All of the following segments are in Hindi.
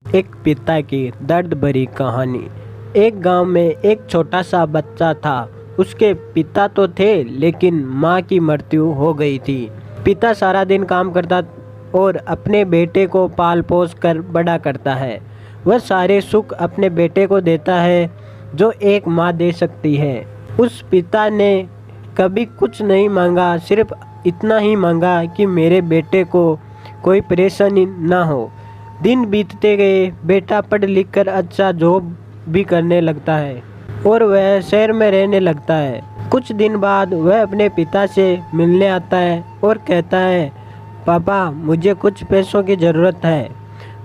एक पिता की दर्द भरी कहानी। एक गांव में एक छोटा सा बच्चा था। उसके पिता तो थे लेकिन माँ की मृत्यु हो गई थी। पिता सारा दिन काम करता और अपने बेटे को पाल पोस कर बड़ा करता है। वह सारे सुख अपने बेटे को देता है जो एक माँ दे सकती है। उस पिता ने कभी कुछ नहीं मांगा, सिर्फ इतना ही मांगा कि मेरे बेटे को कोई परेशानी ना हो। दिन बीतते गए, बेटा पढ़ लिख कर अच्छा जॉब भी करने लगता है और वह शहर में रहने लगता है। कुछ दिन बाद वह अपने पिता से मिलने आता है और कहता है, पापा मुझे कुछ पैसों की ज़रूरत है।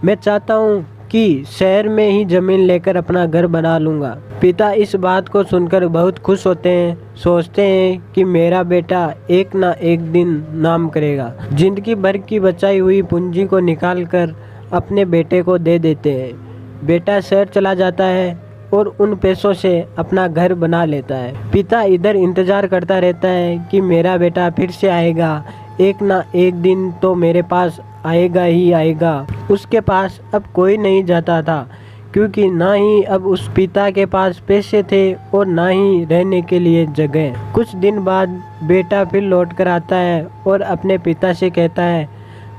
मैं चाहता हूँ कि शहर में ही ज़मीन लेकर अपना घर बना लूँगा। पिता इस बात को सुनकर बहुत खुश होते हैं, सोचते हैं कि मेरा बेटा एक ना एक दिन नाम करेगा। जिंदगी भर की बचाई हुई पूंजी को निकाल कर अपने बेटे को दे देते हैं। बेटा शहर चला जाता है और उन पैसों से अपना घर बना लेता है। पिता इधर इंतज़ार करता रहता है कि मेरा बेटा फिर से आएगा, एक ना एक दिन तो मेरे पास आएगा ही आएगा। उसके पास अब कोई नहीं जाता था क्योंकि ना ही अब उस पिता के पास पैसे थे और ना ही रहने के लिए जगह। कुछ दिन बाद बेटा फिर लौट कर आता है और अपने पिता से कहता है,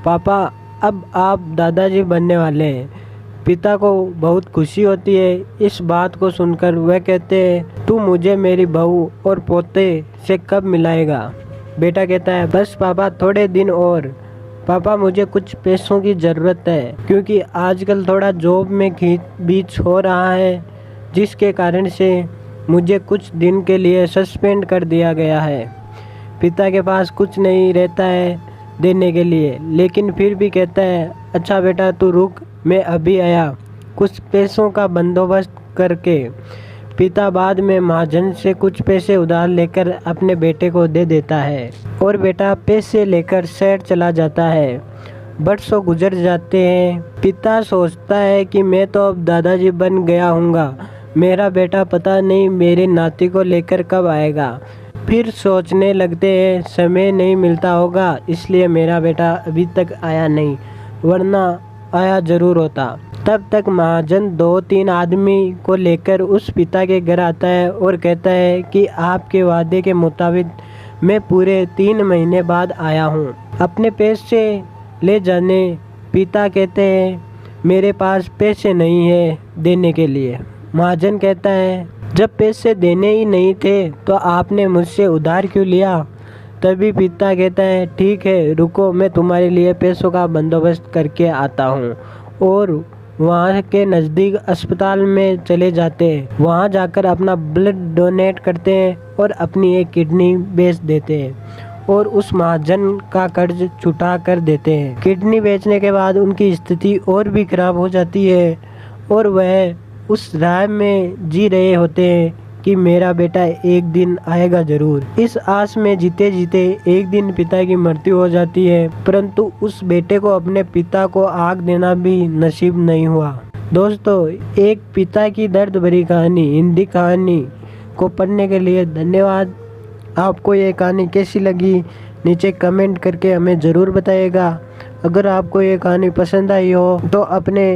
पापा अब आप दादाजी बनने वाले हैं। पिता को बहुत खुशी होती है इस बात को सुनकर। वह कहते हैं, तू मुझे मेरी बहू और पोते से कब मिलाएगा? बेटा कहता है, बस पापा थोड़े दिन और। पापा मुझे कुछ पैसों की ज़रूरत है क्योंकि आजकल थोड़ा जॉब में बीच हो रहा है, जिसके कारण से मुझे कुछ दिन के लिए सस्पेंड कर दिया गया है। पिता के पास कुछ नहीं रहता है देने के लिए, लेकिन फिर भी कहता है, अच्छा बेटा तू रुक, मैं अभी आया कुछ पैसों का बंदोबस्त करके। पिता बाद में महाजन से कुछ पैसे उधार लेकर अपने बेटे को दे देता है और बेटा पैसे लेकर शहर चला जाता है। बरसों गुजर जाते हैं। पिता सोचता है कि मैं तो अब दादाजी बन गया हूँगा, मेरा बेटा पता नहीं मेरे नाती को लेकर कब आएगा। फिर सोचने लगते हैं, समय नहीं मिलता होगा इसलिए मेरा बेटा अभी तक आया नहीं, वरना आया ज़रूर होता। तब तक महाजन 2-3 आदमी को लेकर उस पिता के घर आता है और कहता है कि आपके वादे के मुताबिक मैं पूरे 3 महीने बाद आया हूँ, अपने पैसे ले जाने। पिता कहते हैं, मेरे पास पैसे नहीं है देने के लिए। महाजन कहता है, जब पैसे देने ही नहीं थे तो आपने मुझसे उधार क्यों लिया? तभी पिता कहता है, ठीक है रुको, मैं तुम्हारे लिए पैसों का बंदोबस्त करके आता हूँ। और वहाँ के नज़दीक अस्पताल में चले जाते हैं। वहाँ जाकर अपना ब्लड डोनेट करते हैं और अपनी एक किडनी बेच देते हैं और उस महाजन का कर्ज छुटा कर देते हैं। किडनी बेचने के बाद उनकी स्थिति और भी खराब हो जाती है और वह उस राह में जी रहे होते हैं कि मेरा बेटा एक दिन आएगा ज़रूर। इस आस में जीते जीते एक दिन पिता की मृत्यु हो जाती है, परंतु उस बेटे को अपने पिता को आग देना भी नसीब नहीं हुआ। दोस्तों, एक पिता की दर्द भरी कहानी हिंदी कहानी को पढ़ने के लिए धन्यवाद। आपको ये कहानी कैसी लगी नीचे कमेंट करके हमें ज़रूर बताइएगा। अगर आपको ये कहानी पसंद आई हो तो अपने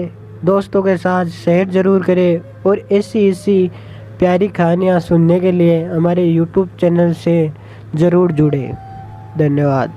दोस्तों के साथ शेयर ज़रूर करें और ऐसी प्यारी कहानियाँ सुनने के लिए हमारे YouTube चैनल से ज़रूर जुड़ें। धन्यवाद।